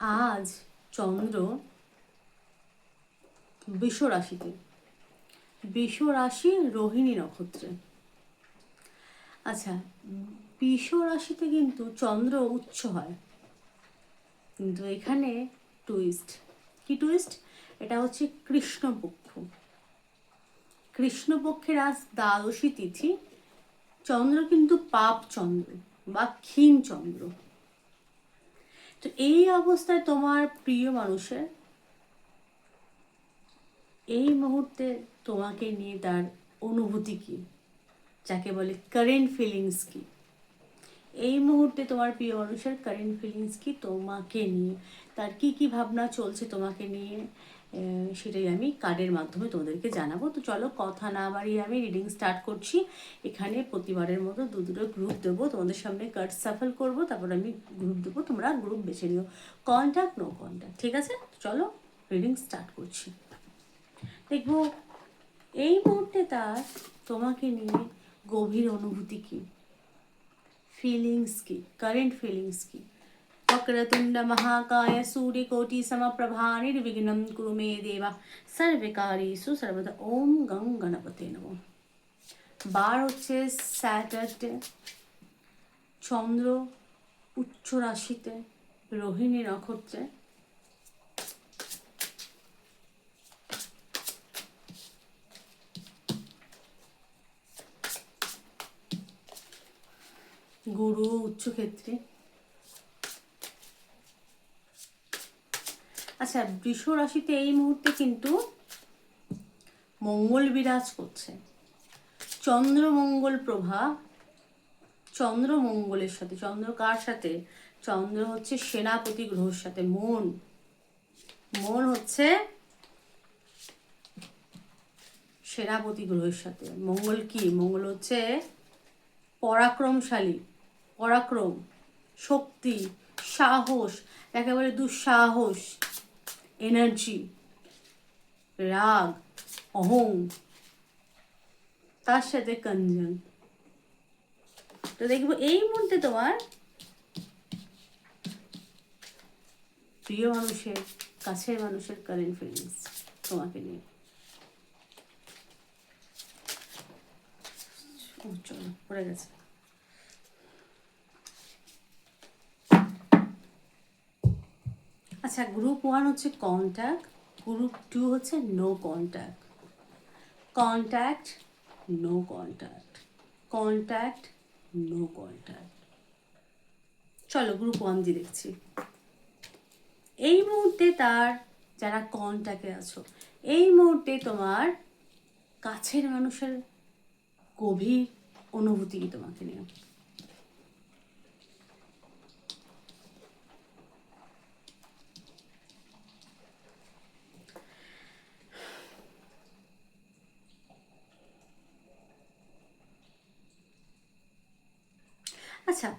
আজ চন্দ্র বৃষ রাশিতে, বৃষ রাশি রোহিণী নক্ষত্রে। আচ্ছা, বৃষ রাশিতে কিন্তু চন্দ্র উচ্চ হয়, কিন্তু এখানে টুইস্ট। কি টুইস্ট? এটা হচ্ছে কৃষ্ণপক্ষ। কৃষ্ণপক্ষের আজ দ্বাদশী তিথি। চন্দ্র কিন্তু পাপ চন্দ্র বা ক্ষীণ চন্দ্র। তো এই অবস্থায় তোমার প্রিয় মানুষের এই মুহূর্তে তোমাকে নিয়ে তার অনুভূতি কি, যাকে বলে কারেন্ট ফিলিংস কি, এই মুহূর্তে তোমার প্রিয় মানুষের কারেন্ট ফিলিংস কি তোমাকে নিয়ে, তার কি কি ভাবনা চলছে তোমাকে নিয়ে, সেটাই আমি কার্ডের মাধ্যমে তোমাদেরকে জানাবো। তো চলো কথা না বাড়িয়ে আমি রিডিং স্টার্ট করছি। এখানে প্রতিবারের মতো দুটো গ্রুপ দেবো, তোমাদের সামনে কার্ড সাফল করবো, তারপর আমি গ্রুপ দেবো, তোমরা গ্রুপ বেছে নিও, কন্ট্যাক্ট নো কন্ট্যাক্ট, ঠিক আছে? চলো রিডিং স্টার্ট করছি। দেখবো এই মুহূর্তে তার তোমাকে নিয়ে গভীর অনুভূতি কি, ফিলিংস কি, কারেন্ট ফিলিংস কি। वक्रतुंड महाकाय सूर्यकोटि समप्रभा निर्विघ्नं कुरु मे देवा सर्वकार्येषु सर्वदा। ओम गं गणपते नमः। বার হচ্ছে স্যাটারডে, চন্দ্র উচ্চ রাশিতে রোহিণী নক্ষত্রে। গুরু উচ্চ ক্ষেত্রে। আচ্ছা, বৃষ রাশিতে এই মুহূর্তে কিন্তু মঙ্গল বিরাজ করছে। চন্দ্র মঙ্গল প্রভাব, চন্দ্র মঙ্গলের সাথে। চন্দ্র কার সাথে? চন্দ্র হচ্ছে সেনাপতি গ্রহের সাথে। মন হচ্ছে সেনাপতি গ্রহের সাথে। মঙ্গল কি? মঙ্গল হচ্ছে পরাক্রমশালী, পরাক্রম, শক্তি, সাহস, একেবারে দুঃসাহস, এনার্জি, রাগ, অহং, তার সাথে কনজাং। তো দেখবো এই মুহূর্তে তোমার প্রিয় মানুষের, কাছের মানুষের কারেন্ট ফিলিংস তোমাকে নিয়ে। চলো, পড়ে গেছে। আচ্ছা, গ্রুপ 1 হচ্ছে কন্ট্যাক্ট, গ্রুপ 2 হচ্ছে no contact. Contact, no contact, contact, no contact. চলো গ্রুপ 1 দিয়ে দেখছি। এই মুহূর্তে তার যারা কন্ট্যাক্টে আছো, এই মুহূর্তে তোমার কাছের মানুষের গভীর অনুভূতি কি তোমাকে নিয়ে? আচ্ছা,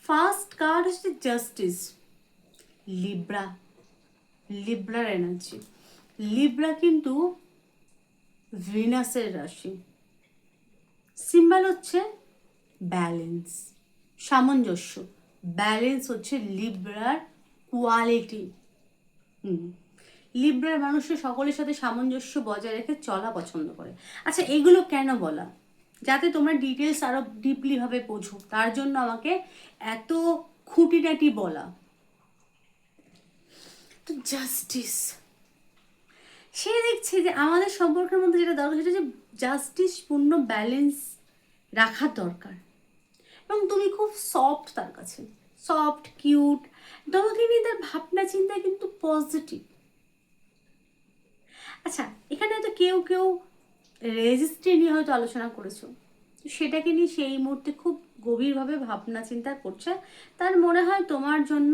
ফার্স্ট কার্ড হচ্ছে জাস্টিস, লিব্রা, লিব্রার এনার্জি। লিব্রা কিন্তু ভিনাসের রাশি। সিম্বল হচ্ছে ব্যালেন্স, সামঞ্জস্য। ব্যালেন্স হচ্ছে লিব্রার কোয়ালিটি। লিব্রার মানুষের সকলের সাথে সামঞ্জস্য বজায় রেখে চলা পছন্দ করে। আচ্ছা, এগুলো কেন বলা? যাতে তোমরা ডিটেলস আরো ডিপলি ভাবে বোঝো, তার জন্য আমাকে এত খুঁটিনাটি বলা। তো জাস্টিস, সে দেখছে যে আমাদের সম্পর্কের মধ্যে যেটা দরকার সেটা হচ্ছে জাস্টিস পূর্ণ ব্যালেন্স রাখার দরকার। এবং তুমি খুব সফট তার কাছে, সফট, কিউট, তোমাকে নিয়ে তার ভাবনা চিন্তা কিন্তু পজিটিভ। আচ্ছা, এখানে হয়তো কেউ কেউ রেজিস্ট্রি নিয়ে হয়তো আলোচনা করেছো, সেটাকে নিয়ে সেই মুহূর্তে খুব গভীরভাবে ভাবনা চিন্তা করছে। তার মনে হয় তোমার জন্য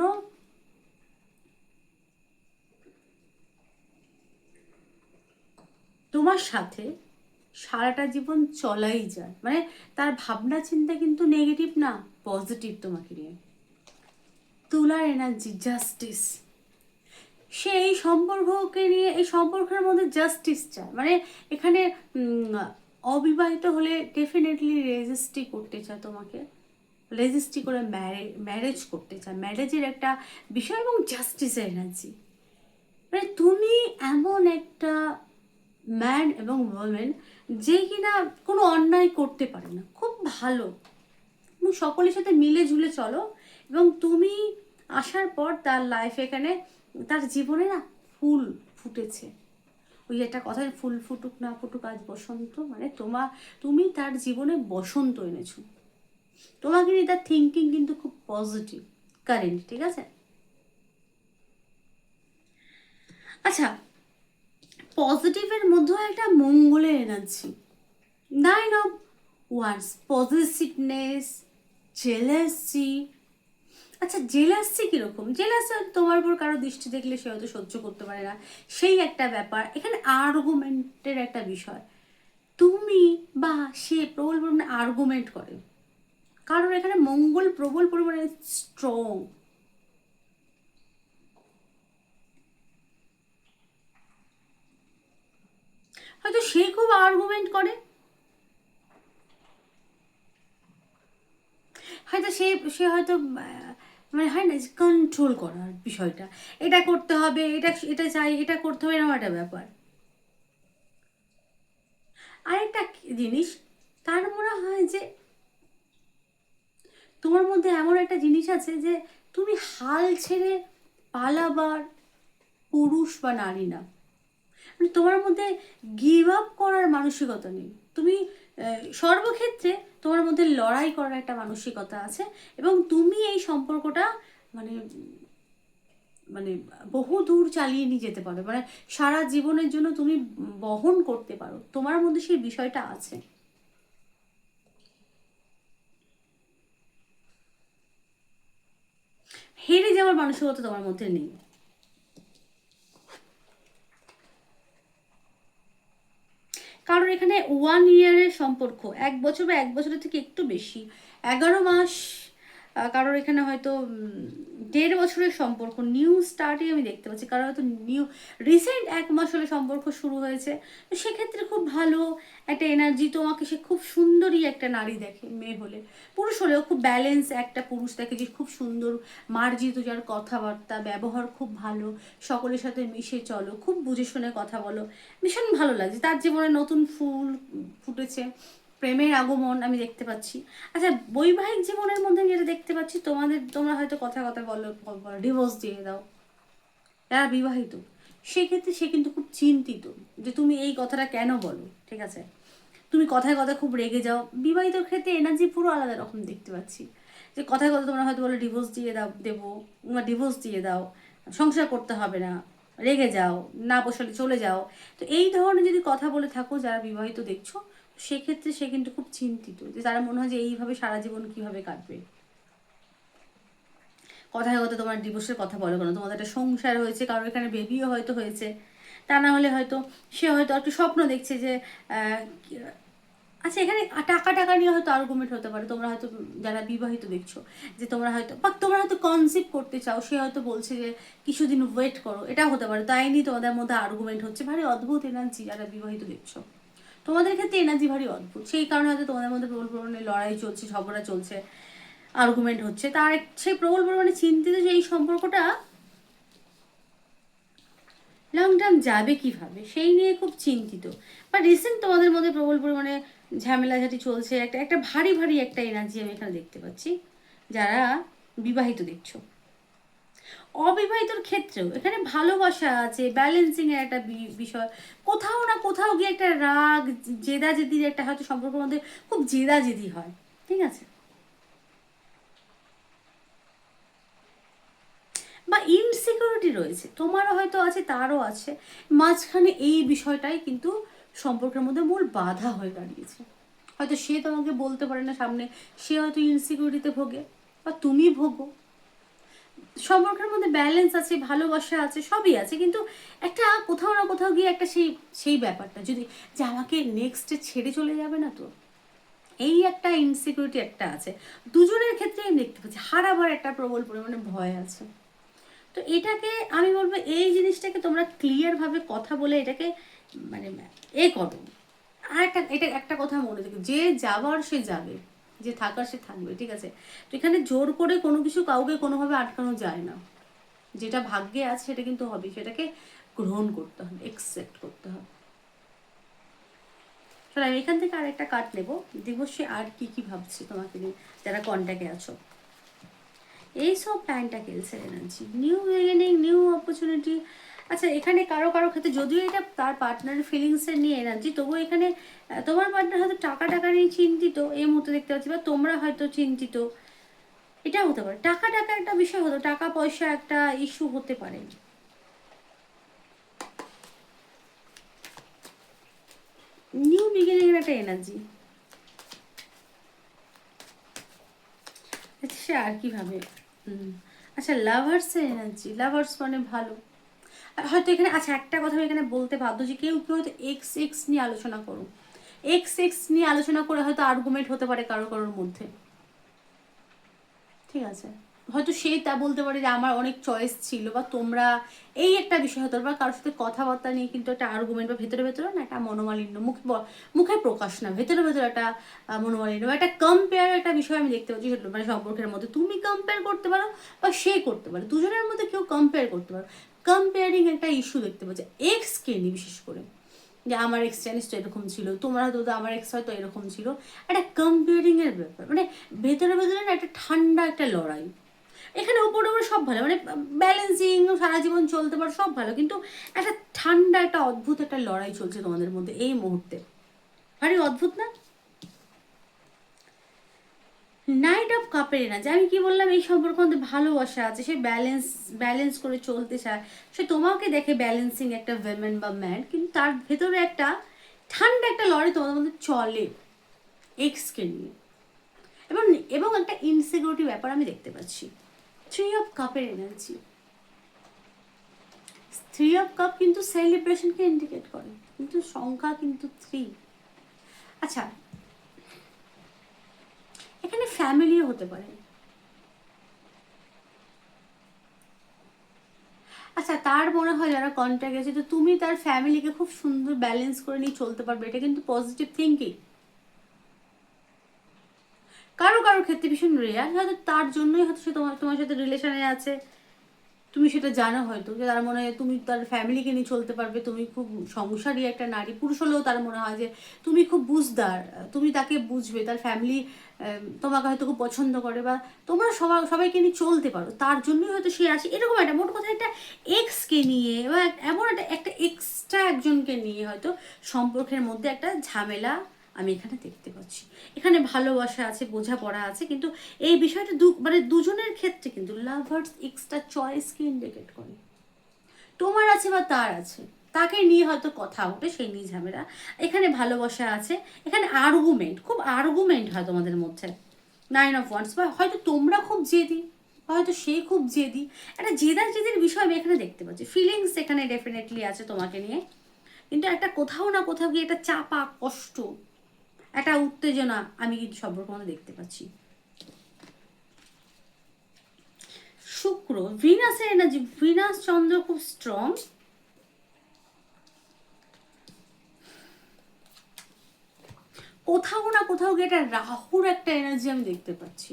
তোমার সাথে সারাটা জীবন চলাই যায়, মানে তার ভাবনা চিন্তা কিন্তু নেগেটিভ না, পজিটিভ তোমাকে নিয়ে। তুলার এনার্জি, জাস্টিস। সে এই সম্পর্ককে নিয়ে, এই সম্পর্কের মধ্যে জাস্টিস চায়। মানে এখানে অবিবাহিত হলে ডেফিনেটলি রেজিস্ট্রি করতে চায় তোমাকে, রেজিস্ট্রি করে ম্যারেজ করতে চায়, ম্যারেজের একটা বিষয় এবং জাস্টিসের এনার্জি। মানে তুমি এমন একটা ম্যান এবং ওমেন যে কিনা কোনো অন্যায় করতে পারে না, খুব ভালো, তুমি সকলের সাথে মিলে ঝুলে চলো, এবং তুমি আসার পর তার লাইফ এখানে তার জীবনে না ফুল ফুটেছে। ওই একটা কথা, ফুল ফুটুক না ফুটুক আজ বসন্ত, মানে তুমি তার জীবনে বসন্ত এনেছো। তোমাকে নিয়ে তার থিঙ্কিং কিন্তু খুব পজিটিভ কারেন্ট, ঠিক আছে? আচ্ছা, পজিটিভের মধ্যেও একটা মঙ্গলের energy, 9 of Wands, positiveness, jealousy. আচ্ছা, জেলাসি কিরকম? জেলাসি তোমার উপর কারো দৃষ্টি দেখলে সে হয়তো সহ্য করতে পারে না, সেই একটা ব্যাপার। এখানে আর্গুমেন্টের একটা বিষয়, তুমি বা সে প্রবল পরিমাণে আর্গুমেন্ট করে, কারণ এখানে মঙ্গল প্রবল পরিমাণে স্ট্রং। হয়তো সে খুব আর্গুমেন্ট করে, হয়তো সে সে হয়তো মানে হয় না কন্ট্রোল করার বিষয়টা, এটা করতে হবে, এটা এটা চাই, এটা করতে হবে, এরকম একটা ব্যাপার। আরেকটা জিনিস, তার মনে হয় যে তোমার মধ্যে এমন একটা জিনিস আছে যে তুমি হাল ছেড়ে পালাবার পুরুষ বা নারী না, মানে তোমার মধ্যে গিভ আপ করার মানসিকতা নেই। তুমি সর্বক্ষেত্রে তোমার মধ্যে লড়াই করার একটা মানসিকতা আছে, এবং তুমি এই সম্পর্কটা মানে মানে বহু দূর চালিয়ে নিয়ে যেতে পারো, মানে সারা জীবনের জন্য তুমি বহন করতে পারো, তোমার মধ্যে সেই বিষয়টা আছে। হেরে যাওয়ার মানসিকতা তোমার মধ্যে নেই। কারণ এখানে 1 ইয়ারের সম্পর্ক, 1 বছর বা 1 বছরের থেকে একটু বেশি, 11 মাস, কারোর এখানে হয়তো 1.5 বছরের সম্পর্ক, নিউ স্টার্টই আমি দেখতে পাচ্ছি, কারণ হয়তো রিসেন্ট 1 মাস হলে সম্পর্ক শুরু হয়েছে। তো সেক্ষেত্রে খুব ভালো একটা এনার্জি, তোমাকে সে খুব সুন্দরী একটা নারী দেখে, মেয়ে হলে, পুরুষ হলেও খুব ব্যালেন্স একটা পুরুষ দেখে, যে খুব সুন্দর মার্জিত, যার কথাবার্তা ব্যবহার খুব ভালো, সকলের সাথে মিশে চলো, খুব বুঝে শুনে কথা বলো, ভীষণ ভালো লাগছে। তার জীবনে নতুন ফুল ফুটেছে, প্রেমের আগমন আমি দেখতে পাচ্ছি। আচ্ছা, বৈবাহিক জীবনের মধ্যে আমি যেটা দেখতে পাচ্ছি, তোমরা হয়তো কথা কথা বলো, ডিভোর্স দিয়ে দাও, যারা বিবাহিত সেক্ষেত্রে সে কিন্তু খুব চিন্তিত যে তুমি এই কথাটা কেন বলো, ঠিক আছে? তুমি কথায় কথায় খুব রেগে যাও। বিবাহিত ক্ষেত্রে এনার্জি পুরো আলাদা রকম দেখতে পাচ্ছি, যে কথায় কথা তোমরা হয়তো বলো ডিভোর্স দিয়ে দাও, দেবো, তোমরা ডিভোর্স দিয়ে দাও, সংসার করতে হবে না, রেগে যাও, না পোষালে চলে যাও। তো এই ধরনের যদি কথা বলে থাকো যারা বিবাহিত দেখছো, সেক্ষেত্রে সে কিন্তু খুব চিন্তিত, যে তারা মনে হয় যে এইভাবে সারা জীবন কিভাবে কাটবে। কথায় কথা তোমার ডিভোর্সের কথা বলো কেন? তোমাদের একটা সংসার হয়েছে, কারোর এখানে বেবিও হয়তো হয়েছে, তা না হলে হয়তো সে হয়তো একটু স্বপ্ন দেখছে যে আচ্ছা, এখানে টাকা টাকা নিয়ে হয়তো আর্গুমেন্ট হতে পারে। তোমরা হয়তো যারা বিবাহিত দেখছো, যে তোমরা হয়তো কনসিভ করতে চাও, সে হয়তো বলছে যে কিছুদিন ওয়েট করো, এটা হতে পারে, তাই নিয়ে তোমাদের মধ্যে আর্গুমেন্ট হচ্ছে। ভারী অদ্ভুত এনার্জি যারা বিবাহিত দেখছো, তোমাদের ক্ষেত্রে এনার্জি ভারী অদ্ভুত, সেই কারণে হয়তো তোমাদের মধ্যে প্রবল পরিমাণে লড়াই চলছে, ঝগড়া চলছে, আর্গুমেন্ট হচ্ছে। তার সেই প্রবল পরিমাণে চিন্তিত যে এই সম্পর্কটা লং টার্ম যাবে কিভাবে, সেই নিয়ে খুব চিন্তিত। বা রিসেন্ট তোমাদের মধ্যে প্রবল পরিমাণে ঝামেলাঝাটি চলছে, একটা একটা ভারী ভারী একটা এনার্জি আমি এখানে দেখতে পাচ্ছি যারা বিবাহিত দেখছো। অবিবাহিতর ক্ষেত্রেও এখানে ভালোবাসা আছে, ব্যালেন্সিং এর একটা বিষয়, কোথাও না কোথাও গিয়ে একটা রাগ, জেদাজেদির একটা হয়তো সম্পর্কের মধ্যে খুব জেদাজেদি হয়, ঠিক আছে? বা ইনসিকিউরিটি রয়েছে, তোমারও হয়তো আছে, তারও আছে, মাঝখানে এই বিষয়টাই কিন্তু সম্পর্কের মধ্যে মূল বাধা হয়ে দাঁড়িয়েছে। হয়তো সে তোমাকে বলতে পারে না সামনে, সে হয়তো ইনসিকিউরিটিতে ভোগে, বা তুমি ভোগো। সম্পর্কের মধ্যে ব্যালেন্স আছে, ভালোবাসা আছে, সবই আছে, কিন্তু একটা কোথাও না কোথাও গিয়ে একটা সেই সেই ব্যাপারটা যদি, যে আমাকে নেক্সটে ছেড়ে চলে যাবে না তো, এই একটা ইনসিকিউরিটি একটা আছে। দুজনের ক্ষেত্রে আমি দেখতে পাচ্ছি হারাবার একটা প্রবল পরিমাণে ভয় আছে। তো এটাকে আমি বলবো, এই জিনিসটাকে তোমরা ক্লিয়ারভাবে কথা বলে এটাকে মানে করো। আর একটা এটা একটা কথা মনে রেখো, যে যাবার সে যাবে, যে থাকার সে থাকবে, ঠিক আছে? তো এখানে জোর করে কোনো কিছু কাউকে কোনোভাবে আটকানো যায় না। যেটা ভাগ্যে আছে সেটা কিন্তু হবে, সেটাকে গ্রহণ করতে হবে, একসেপ্ট করতে হবে। চলো আমি এখান থেকে আরেকটা কার্ড নেবো, দেখবো সে আর কি কি ভাবছে তোমাকে নিয়ে, যারা কন্ট্যাক্টে আছো। এইসব প্যান্টাকেলসের energy, new beginning, new opportunity. আচ্ছা এখানে কারো কারো ক্ষেত্রে যদিও এটা তার পার্টনারের ফিলিংসের নিয়ে এনার্জি, তবুও এখানে তোমার পার্টনার হয়তো টাকা টাকা নিয়ে চিন্তিত এই মুহূর্তে দেখতে পাচ্ছি, বা তোমরা হয়তো চিন্তিত, এটা হতে পারে। টাকা টাকা একটা বিষয় হতো, টাকা পয়সা একটা ইস্যু হতে পারে। নিউ বিগিনিং এর একটা এনার্জি। আচ্ছা সে আর কি ভাবে। আচ্ছা লাভার্সের এনার্জি, লাভার্স মানে ভালো। হয়তো এখানে আচ্ছা একটা কথা আমি এখানে বলতে বাধ্য যে কেউ কেউ হয়তো এক্স এক্স নিয়ে আলোচনা করো, এক্স এক্স নিয়ে আলোচনা করে হয়তো আর্গুমেন্ট হতে পারে কারো কারোর মধ্যে, ঠিক আছে? হয়তো সে তা বলতে পারে যে আমার অনেক চয়েস ছিল, বা তোমরা এই একটা বিষয় হতো, বা কারোর সাথে কথাবার্তা নিয়ে কিন্তু একটা আর্গুমেন্ট, বা ভেতরে ভেতরে না একটা মনোমালিন্য, মুখে প্রকাশ না, ভেতরে ভেতরে একটা মনোমালিন্য বা একটা কম্পেয়ার একটা বিষয় আমি দেখতে পাচ্ছি মানে সম্পর্কের মধ্যে। তুমি কম্পেয়ার করতে পারো বা সে করতে পারে, দুজনের মধ্যে কেউ কম্পেয়ার করতে পারো, কম্পেয়ারিং একটা ইস্যু দেখতে পাচ্ছি এক্সকে নিয়ে বিশেষ করে, যে আমার এক্স জানিস তো এরকম ছিল, তোমরা হয়তো আমার এক্স হয়তো এরকম ছিল, একটা কম্পেয়ারিং এর ব্যাপার, মানে ভেতরে ভেতরে না একটা ঠান্ডা একটা লড়াই। এখানে উপরে উপরে সব ভালো, মানে ব্যালেন্সিং, সারা জীবন চলতে পারো, সব ভালো, কিন্তু একটা ঠান্ডা একটা অদ্ভুত একটা লড়াই চলছে তোমাদের মধ্যে এই মুহূর্তে। ভারী অদ্ভুত না? নাইট অফ কাপের এনার্জি, আমি কি বললাম, এই সম্পর্ক মধ্যে ভালোবাসা আছে, সে ব্যালেন্স করে চলতে চায়, সে তোমাকে দেখে ব্যালেন্সিং একটা ওয়েমেন বা ম্যান, কিন্তু তার ভেতরে একটা ঠান্ডা একটা লড়াই তোমাদের মধ্যে চলে এক্সকে নিয়ে, এবং এবং একটা ইনসিকিউরিটি ব্যাপার আমি দেখতে পাচ্ছি। থ্রি অফ কাপের এনার্জি, থ্রি অফ কাপ কিন্তু সেলিব্রেশনকে ইন্ডিকেট করে, কিন্তু সংখ্যা কিন্তু 3। আচ্ছা এখানে ফ্যামিলিও হতে পারে। আচ্ছা তার মনে হয় যারা কন্ট্যাক্ট আছে, তো তুমি তার ফ্যামিলিকে খুব সুন্দর ব্যালেন্স করে নিয়ে চলতে পারবে, এটা কিন্তু পজিটিভ থিঙ্কিং। কারো কারো ক্ষেত্রে ভীষণ রেয়ার, হয়তো তার জন্যই হয়তো সে তোমার তোমার সাথে রিলেশনে আছে, তুমি সেটা জানো হয়তো, যে তার মনে হয় তুমি তার ফ্যামিলিকে নিয়ে চলতে পারবে, তুমি খুব সংসারী একটা নারী, পুরুষ হলেও তার মনে হয় যে তুমি খুব বুঝদার, তুমি তাকে বুঝবে, তার ফ্যামিলি তোমাকে হয়তো খুব পছন্দ করে, বা তোমরা সবাইকে নিয়ে চলতে পারো, তার জন্যই হয়তো সে আসে, এরকম একটা মোট কথা একটা এক্সকে নিয়ে বা এমন একটা এক্সট্রা একজনকে নিয়ে হয়তো সম্পর্কের মধ্যে একটা ঝামেলা আমি এখানে দেখতে পাচ্ছি। এখানে ভালোবাসা আছে, বোঝাপড়া আছে, কিন্তু এই বিষয়টা মানে দুজনের ক্ষেত্রে কিন্তু লাভার্স এক্সট্রা চয়েসকে ইন্ডিকেট করে, তোমার আছে বা তার আছে, তাকে নিয়ে হয়তো কথা ওঠে, সেই নিয়ে ঝামেলা। এখানে ভালোবাসা আছে, এখানে আর্গুমেন্ট, খুব আর্গুমেন্ট হয় তোমাদের মধ্যে, 9 অফ ওয়ান্ডস, বা হয়তো তোমরা খুব জেদি, হয়তো সে খুব জেদি, একটা জেদের বিষয় আমি এখানে দেখতে পাচ্ছি। ফিলিংস এখানে ডেফিনেটলি আছে তোমাকে নিয়ে, কিন্তু একটা কোথাও না কোথাও গিয়ে একটা চাপা কষ্ট, একটা উত্তেজনা আমি কিন্তু সম্পর্ক মধ্যে দেখতে পাচ্ছি। শুক্র, ভিনাসের এনার্জি, ভিনাস চন্দ্র খুব স্ট্রং, কোথাও না কোথাও গিয়ে একটা রাহুর একটা এনার্জি আমি দেখতে পাচ্ছি।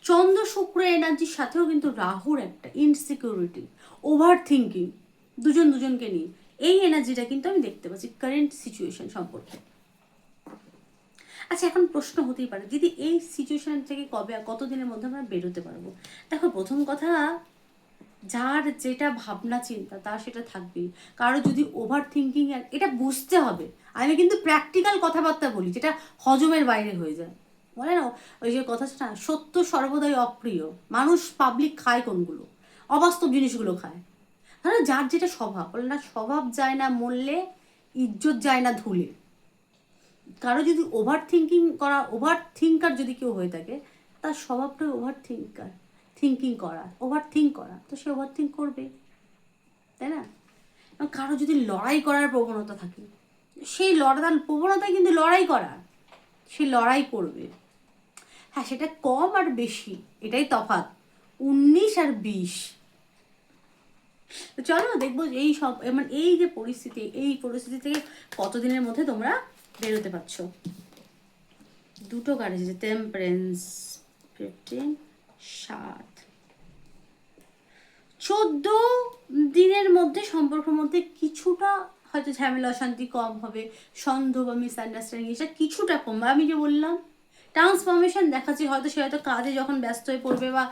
চন্দ্র শুক্র এনার্জির সাথেও কিন্তু রাহুর একটা ইনসিকিউরিটি, ওভার থিঙ্কিং, দুজনকে নিয়ে এই এনার্জিটা কিন্তু আমি দেখতে পাচ্ছি কারেন্ট সিচুয়েশন সম্পর্কে। আচ্ছা এখন প্রশ্ন হতেই পারে দিদি এই সিচুয়েশন থেকে কবে কতদিনের মধ্যে আমরা বেরোতে পারবো? দেখো প্রথম কথা, যার যেটা ভাবনা চিন্তা তার সেটা থাকবেই। কারো যদি ওভার থিঙ্কিং, এটা বুঝতে হবে, আমি কিন্তু প্র্যাকটিক্যাল কথাবার্তা বলি যেটা হজমের বাইরে হয়ে যায়, বলে না ওই যে কথাটা না, সত্য সর্বদাই অপ্রিয়, মানুষ পাবলিক খায় কোনগুলো, অবাস্তব জিনিসগুলো খায়। হ্যাঁ যার যেটা স্বভাব, বলে না স্বভাব যায় না মরলে, ইজ্জত যায় না ধুলে। কারো যদি ওভার থিঙ্কার যদি কেউ হয়ে থাকে, তার স্বভাবটাই ওভার থিঙ্ক করা, তো সে ওভার থিঙ্ক করবে, তাই না? কারো যদি লড়াই করার প্রবণতা থাকে, সেই লড়ার প্রবণতায় কিন্তু লড়াই করা, সে লড়াই করবে। হ্যাঁ সেটা কম আর বেশি, এটাই তফাৎ, 19 আর 20। তো চলো দেখবো এই সব মানে এই যে পরিস্থিতি, এই পরিস্থিতি থেকে কতদিনের মধ্যে তোমরা বেরোতে পারছো। দুটো কার্ড এসেছে, টেম্পারেন্স, 15, 7, 14 দিনের মধ্যে সম্পর্কের মধ্যে কিছুটা হয়তো ঝামেলা অশান্তি কম হবে, সন্দেহ বা মিসআন্ডারস্ট্যান্ডিং এটা কিছুটা কমবে। আমি যে বললাম ট্রান্সফরমেশন দেখাচ্ছি, হয়তো সে হয়তো কাজে যখন ব্যস্ত হয়ে পড়বে বা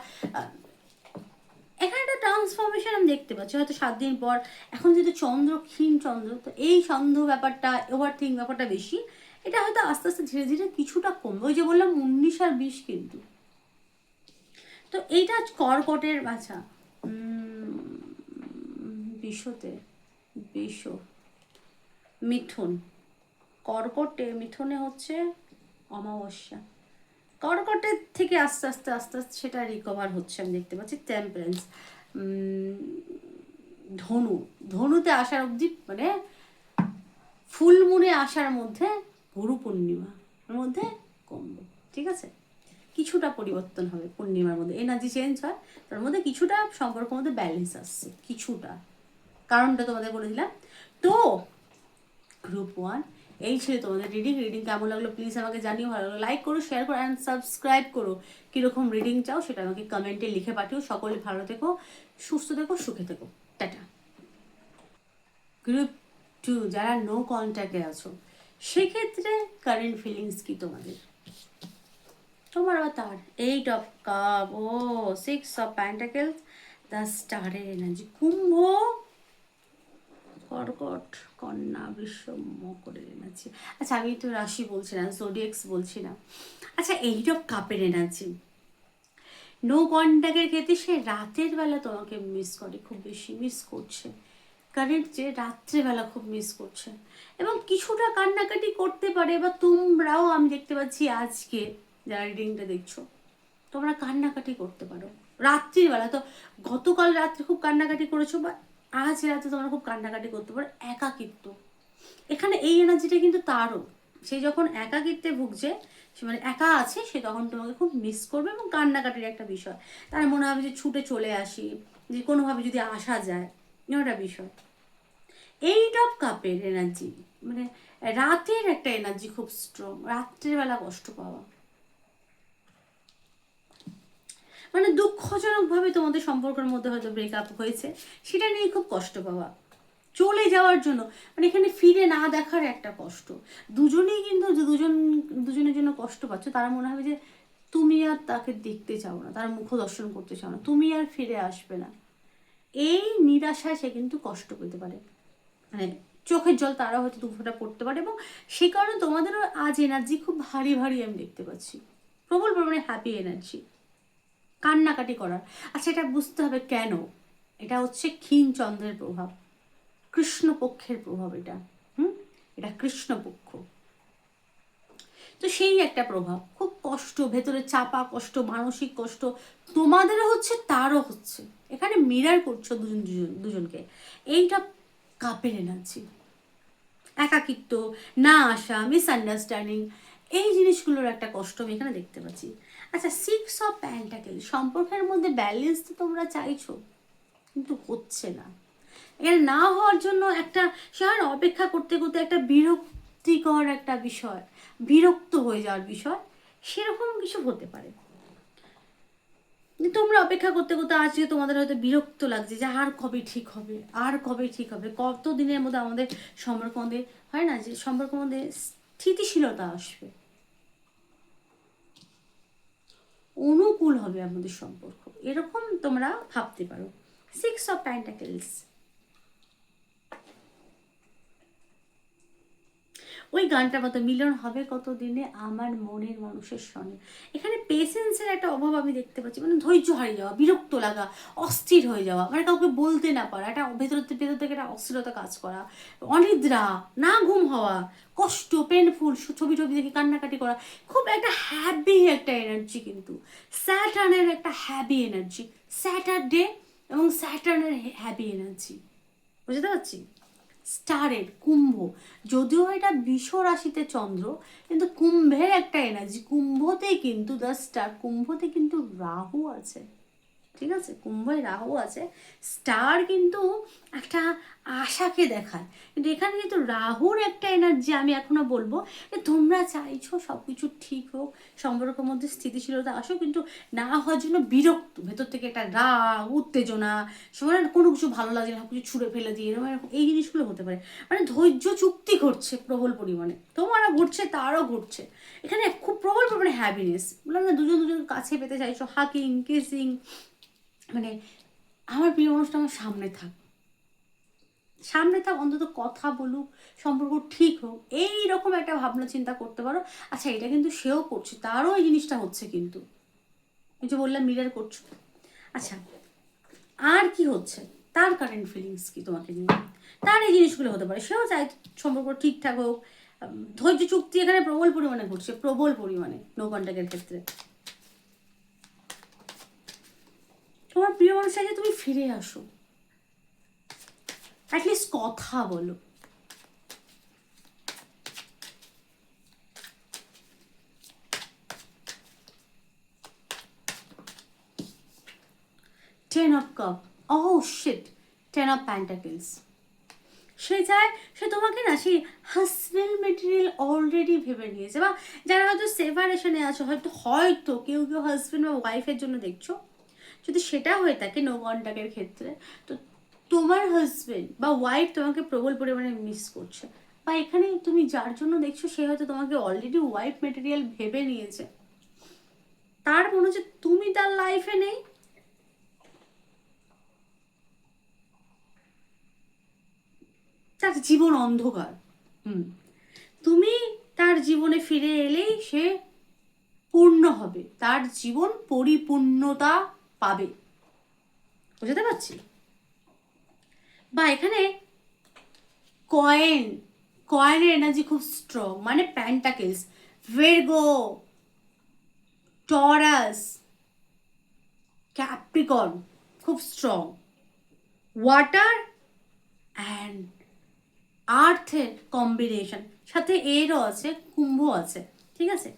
এখানে একটা ট্রান্সফরমেশন আমি দেখতে পাচ্ছি, হয়তো 7 দিন পর। এখন যেহেতু চন্দ্র ক্ষীণ চন্দ্র, তো এই সন্দেহ ব্যাপারটা, ওভার থিঙ্ক ব্যাপারটা বেশি, এটা হয়তো আস্তে আস্তে ধীরে ধীরে কিছুটা কমবে। ওই যে বললাম 19 আর 20 কিন্তু। তো এইটা কর্কটের বাছা বিশ্বতে, বিশ্ব, মিথুন, কর্কটে, মিথুনে হচ্ছে অমাবস্যা, কর্কটের থেকে আস্তে আস্তে আস্তে আস্তে সেটা রিকভার হচ্ছে আমি দেখতে পাচ্ছি। টেম্পারেন্স, ধনু, ধনুতে আসার অবধি মানে ফুলমুনে আসার মধ্যে গুরু পূর্ণিমার মধ্যে কমবে, ঠিক আছে? কিছুটা পরিবর্তন হবে পূর্ণিমার মধ্যে, এনার্জি চেঞ্জ হয়, তার মধ্যে কিছুটা সম্পর্কের মধ্যে ব্যালেন্স আসছে কিছুটা, কারণটা তোমাদের বলে দিলাম। তো গ্রুপ 1 এই ছিল তোমাদের রিডিং। রিডিং কেমন লাগলো প্লিজ আমাকে জানিও, ভালো লাগলো লাইক করো, শেয়ার করো অ্যান্ড সাবস্ক্রাইব করো। কীরকম রিডিং চাও সেটা আমাকে কমেন্টে লিখে পাঠিও। সকলে ভালো থেকো, সুস্থ থেকো, সুখে থেকো, টাটা। গ্রুপ 2 যারা নো কন্ট্যাক্টে আছো, সেক্ষেত্রে কারেন্ট ফিলিংস কি তোমাদের? তোমার আবার তার 8 অফ কাপ, ও 6 অফ প্যান্টাকেলস, দ্য স্টারের এনার্জি, কুম্ভ, কর্কট, কন্যা, বৃষ, মকরের এনার্জি। আচ্ছা আমি তো রাশি বলছি না, জোডিয়াক্স বলছি না। আচ্ছা 8 অফ কাপের এনার্জি, নো কন্ট্যাক্টের ক্ষেত্রে সে রাতের বেলা তোমাকে মিস করে, খুব বেশি মিস করছে। কারেন্ট যে রাত্রেবেলা খুব মিস করছে এবং কিছুটা কান্নাকাটি করতে পারে, বা তোমরাও আমি দেখতে পাচ্ছি আজকে যারা রিডিংটা দেখছো তোমরা কান্নাকাটি করতে পারো রাত্রিবেলা। তো গতকাল রাত্রে খুব কান্নাকাটি করেছো, বা আজ রাতে তোমরা খুব কান্নাকাটি করতে পারো। একাকিত্ব, এখানে এই এনার্জিটা কিন্তু তারও, সে যখন একাকিত্বে ভুগছে, সে মানে একা আছে, সে তখন তোমাকে খুব মিস করবে এবং কান্নাকাটির একটা বিষয়। তার মনে হবে যে ছুটে চলে আসি, যে কোনোভাবে যদি আসা যায়, একটা বিষয়। 8 অফ কাপের এনার্জি মানে রাতের একটা এনার্জি খুব স্ট্রং, রাত্রেবেলা কষ্ট পাওয়া, মানে দুঃখজনকভাবে তোমাদের সম্পর্কের মধ্যে হয়তো ব্রেকআপ হয়েছে, সেটা নিয়ে খুব কষ্ট পাওয়া, চলে যাওয়ার জন্য, মানে এখানে ফিরে না দেখার একটা কষ্ট। দুজনেই কিন্তু দুজনের জন্য কষ্ট পাচ্ছ। তারা মনে হবে যে তুমি আর তাকে দেখতে চাও না, তার মুখ দর্শন করতে চাও না, তুমি আর ফিরে আসবে না, এই নিরাশায় সে কিন্তু কষ্ট পেতে পারে, মানে চোখের জল তারা হয়তো দুফোঁটা পড়তে পারে। এবং সেই কারণে তোমাদেরও আজ এনার্জি খুব ভারী ভারী আমি দেখতে পাচ্ছি, প্রবল পরিমাণে হ্যাপি এনার্জি, কান্নাকাটি করার। আচ্ছা এটা বুঝতে হবে কেন, এটা হচ্ছে ক্ষীণ চন্দ্রের প্রভাব, কৃষ্ণপক্ষের প্রভাব এটা। এটা কৃষ্ণপক্ষ, তো সেই একটা প্রভাব, খুব কষ্ট, ভেতরে চাপা কষ্ট, মানসিক কষ্ট তোমাদেরও হচ্ছে, তারও হচ্ছে। এখানে মিরার করছো দুজনকে। এইটা কাপের এনার্জি, একাকিত্ব, না আসা, মিসআন্ডারস্ট্যান্ডিং, এই জিনিসগুলোর একটা কষ্ট আমি এখানে দেখতে পাচ্ছি। আচ্ছা 6 অফ প্যান্টাকেল, সম্পর্কের মধ্যে ব্যালেন্স তো তোমরা চাইছো কিন্তু হচ্ছে না। এর না হওয়ার জন্য একটা সবার অপেক্ষা করতে করতে একটা বিরক্তিকর একটা বিষয়, বিরক্ত হয়ে যাওয়ার বিষয়, সেরকম কিছু হতে পারে। তোমরা অপেক্ষা করতে করতে আজকে তোমাদের হয়তো বিরক্ত লাগছে যে আর কবে ঠিক হবে, আর কবে ঠিক হবে, কত দিনের মধ্যে আমাদের সম্পর্কের মধ্যে হয় না যে সম্পর্কের মধ্যে স্থিতিশীলতা আসবে, অনুকূল হবে আমাদের সম্পর্ক, এরকম তোমরা ভাবতে পারো। 6 অফ প্যান্টাকেলস, ওই গানটার মতো, মিলন হবে কত দিনে আমার মনের মানুষের সঙ্গে। এখানে পেশেন্সের একটা অভাব আমি দেখতে পাচ্ছি, মানে ধৈর্য হারিয়ে যাওয়া, বিরক্ত লাগা, অস্থির হয়ে যাওয়া, মানে কাউকে বলতে না পারা, একটা ভেতর থেকে একটা অস্থিরতা কাজ করা, অনিদ্রা, না ঘুম হওয়া, কষ্ট, পেনফুল, ছবি দেখে কান্নাকাটি করা, খুব একটা হ্যাপি একটা এনার্জি কিন্তু। স্যাটার্নের একটা হ্যাপি এনার্জি, স্যাটারডে এবং স্যাটার্নের হ্যাপি এনার্জি, বুঝতে পারছি। স্টারের কুম্ভ, যদিও এটা বৃষ রাশিতে চন্দ্র, কিন্তু কুম্ভের একটা এনার্জি, কুম্ভতে কিন্তু দ্য স্টার, কুম্ভতে কিন্তু রাহু আছে, ঠিক আছে, কুম্ভয় রাহু আছে। স্টার কিন্তু একটা আশাকে দেখায়, কিন্তু এখানে কিন্তু রাহুর একটা এনার্জি আমি এখনো বলবো যে তোমরা চাইছো সব কিছু ঠিক হোক, সম্পর্কের মধ্যে স্থিতিশীলতা আসো, কিন্তু না হওয়ার জন্য বিরক্ত, ভেতর থেকে একটা রাগ, উত্তেজনা, সময় কোনো কিছু ভালো লাগে না, কিছু ছুঁড়ে ফেলে দিয়ে এরকম এই জিনিসগুলো হতে পারে। মানে ধৈর্য চুক্তি ঘটছে প্রবল পরিমাণে, তোমারও ঘটছে তারও ঘটছে। এখানে খুব প্রবল পরিমাণে হ্যাপিনেস, বললাম না, দুজন দুজন কাছে পেতে চাইছো, হাকিং, কিসিং, মানে আমার প্রিয় মানুষটা আমার সামনে থাক, সামনে থাক, অন্তত কথা বলুক, সম্পর্ক ঠিক হোক, এইরকম একটা ভাবনা চিন্তা করতে পারো। আচ্ছা, এটা কিন্তু সেও করছে, তারও এই জিনিসটা হচ্ছে, কিন্তু ওই যে বললাম মিরার করছো। আচ্ছা, আর কি হচ্ছে, তার কারেন্ট ফিলিংস কি তোমাকে নিয়ে, তার এই জিনিসগুলো হতে পারে, সেও চায় সম্পর্ক ঠিকঠাক হোক। ধৈর্য চুক্তি এখানে প্রবল পরিমাণে ঘটছে, প্রবল পরিমাণে নো কন্ট্যাক্টের ক্ষেত্রে। তোমার প্রিয় মানুষের সাথে তুমি ফিরে আসো, অ্যাটলিস্ট কথা বলো। টেন অফ কাপ, ও শিট, টেন অফ প্যান্টাকেলস। সে চায়, সে তোমাকে না সেই হাজবেন্ড মেটেরিয়াল অলরেডি ভেবে নিয়েছে, বা যারা হয়তো সেপারেশনে আছো, হয়তো হয়তো কেউ কেউ হাজবেন্ড বা ওয়াইফের জন্য দেখছো, যদি সেটা হয়ে থাকে নো কন্ট্যাক্টের ক্ষেত্রে, তো তোমার হাজবেন্ড বা ওয়াইফ তোমাকে প্রবল পরিমাণে মিস করছে, বা এখানে তুমি যার জন্য দেখছো সে হয়তো তোমাকে অলরেডি ওয়াইফ মেটেরিয়াল ভেবে নিয়েছে, তার মনে হচ্ছে তুমি তার লাইফে নেই, তার জীবন অন্ধকার। তুমি তার জীবনে ফিরে এলেই সে পূর্ণ হবে, তার জীবন পরিপূর্ণতা পাবে, বুঝতে পারছি। বা এখানে কয়েন, কয়েনের এনার্জি খুব স্ট্রং, মানে প্যান্টাকেলস, ভার্গো, টরাস, ক্যাপ্রিকর্ন খুব স্ট্রং, ওয়াটার অ্যান্ড আর্থের কম্বিনেশন, সাথে এরও আছে, কুম্ভ আছে, ঠিক আছে।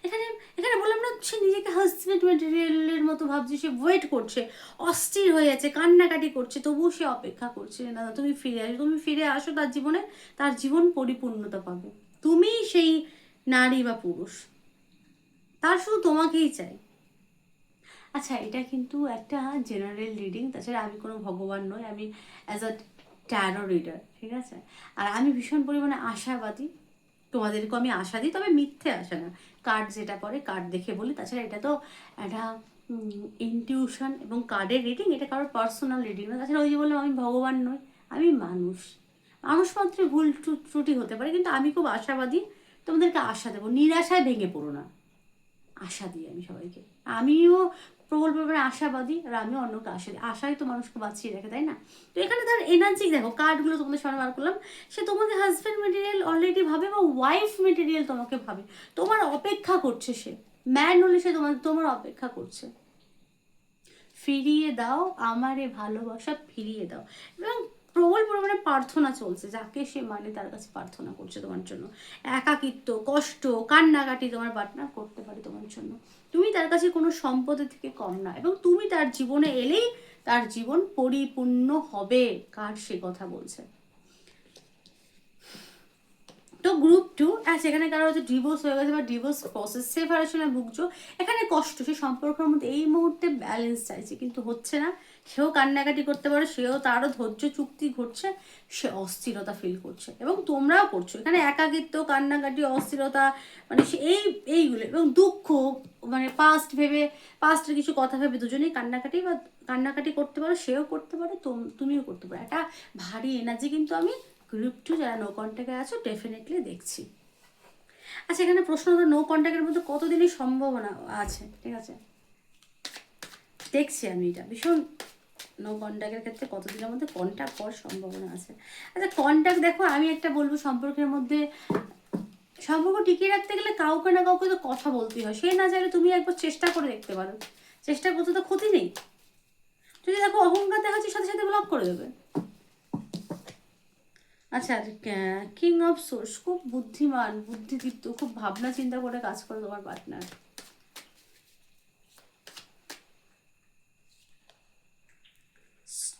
এখানে এখানে বললাম না, সে নিজেকে হাজবেন্ড মেটেরিয়ালের মতো ভাবছে, সে ওয়েট করছে, অস্থির হয়ে আছে, কান্নাকাটি করছে, তবুও সে অপেক্ষা করছে না তুমি ফিরে আসো, তুমি ফিরে আসো তার জীবনে, তার জীবন পরিপূর্ণতা পাবে, তুমি সেই নারী বা পুরুষ, তার শুধু তোমাকেই চাই। আচ্ছা, এটা কিন্তু একটা জেনারেল রিডিং, তাছাড়া আমি কোনো ভগবান নই, আমি অ্যাজ আ ট্যারো রিডার, ঠিক আছে। আর আমি ভীষণ পরিমাণে আশাবাদী, তোমাদেরকেও আমি আশা দিই, তবে মিথ্যে আশা না, কার্ড যেটা পড়ে কার্ড দেখে বলি, তাছাড়া এটা তো একটা ইনটিউশন এবং কার্ডের রিডিং, এটা কারোর পার্সোনাল রিডিং না। তাছাড়া ওই যে বললাম, আমি ভগবান নই, আমি মানুষ, মানুষ মাত্রই ভুল ত্রুটি হতে পারে, কিন্তু আমি খুব আশাবাদী, তোমাদেরকে আশা দেবো, নিরাশায় ভেঙে পড়ো না, আশা দিই আমি সবাইকে। আমিও প্রবল পরিমাণে আশাবাদী, আর আমিও অন্যকে আশা দিই, আশাই তো মানুষকে বাঁচিয়ে রাখে, তাই না। তো এখানে তার এনার্জি দেখো, কার্ডগুলো তোমাদের সামনে বার করলাম, সে তোমাকে হাজব্যান্ড মেটেরিয়াল অলরেডি ভাবে, বা ওয়াইফ মেটেরিয়াল তোমাকে ভাবে, তোমার অপেক্ষা করছে, সে ম্যান হলে সে তোমার অপেক্ষা করছে, ফিরিয়ে দাও আমারে ভালোবাসা, ফিরিয়ে দাও। এবং প্রবল পরিমাণে প্রার্থনা চলছে, যাকে সে মানে তার কাছে প্রার্থনা করছে তোমার জন্য, একাকিত্ব, কষ্ট, কান্নাকাটি তোমার পার্টনার করতে পারে তোমার জন্য, তুমি তার কাছে কোনো সম্পদের থেকে কম না, এবং তুমি তার জীবনে এলেই তার জীবন পরিপূর্ণ হবে, কার সে কথা বলছে। তো গ্রুপ 2, সেখানে কারো হয়তো ডিভোর্স হয়ে গেছে বা ডিভোর্স প্রসেস, সেপারেশনে ভুগছো, এখানে কষ্ট, সে সম্পর্কের মধ্যে এই মুহূর্তে ব্যালেন্স চাইছে, কিন্তু হচ্ছে না, সেও কান্নাকাটি করতে পারে, সেও, তারও ধৈর্য চুক্তি ঘটছে, সে অস্থিরতা ফিল করছে, এবং তোমরাও করছো এখানে একাকিত্ব, কান্নাকাটি, অস্থিরতা, মানে সে এইগুলো, এবং দুঃখ, মানে পাস্ট ভেবে, পাস্টের কিছু কথা ভেবে দুজনেই কান্নাকাটি করতে পারো, সেও করতে পারে, তুমিও করতে পারো, একটা ভারী এনার্জি কিন্তু আমি গ্রুপ 2 যারা নো কন্ট্যাক্টে আছো ডেফিনেটলি দেখছি। আচ্ছা, এখানে প্রশ্ন হলো নো কন্ট্যাক্টের মধ্যে কতদিনই সম্ভাবনা আছে, ঠিক আছে, দেখছি আমি এটা ভীষণ, নো কন্ট্যাক্টের ক্ষেত্রে কতদিনের মধ্যে কন্ট্যাক্ট হওয়ার সম্ভাবনা আছে। আচ্ছা, কন্ট্যাক্ট দেখো, আমি একটা বলবো, সম্পর্কের মধ্যে সম্পর্ক টিকিয়ে রাখতে গেলে কাউকে না কাউকে তো কথা বলতেই হয়, সে না চাইলে তুমি একবার চেষ্টা করে দেখতে পারো, চেষ্টা করতে তো ক্ষতি নেই, যদি দেখো অহংকার দেখাচ্ছে, সাথে সাথে ব্লক করে দেবে। আচ্ছা, কিং অফ সোর্স, খুব বুদ্ধিমান, বুদ্ধিদীপ্ত, খুব ভাবনা চিন্তা করে কাজ করে তোমার পার্টনার।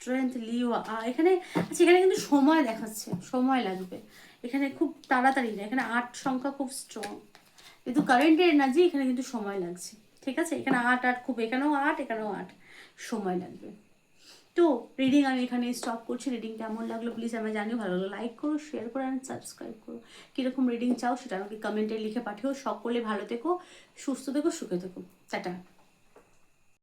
স্ট্রেংথ লিও এখানে আচ্ছা, এখানে কিন্তু সময় দেখাচ্ছে, সময় লাগবে এখানে, খুব তাড়াতাড়ি না, এখানে 8 সংখ্যা খুব স্ট্রং, কিন্তু কারেন্টের এনার্জি এখানে কিন্তু সময় লাগছে, ঠিক আছে? এখানে 8 খুব, এখানেও 8, এখানেও 8, সময় লাগবে। তো রিডিং আমি এখানে স্টপ করছি। রিডিং কেমন লাগলো প্লিজ আমায় জানিও, ভালো লাগলো লাইক করো, শেয়ার করো অ্যান্ড সাবস্ক্রাইব করো। কীরকম রিডিং চাও সেটা আমাকে কমেন্টে লিখে পাঠিও। সকলে ভালো থেকো, সুস্থ থেকো, সুখে থেকো। টাটা।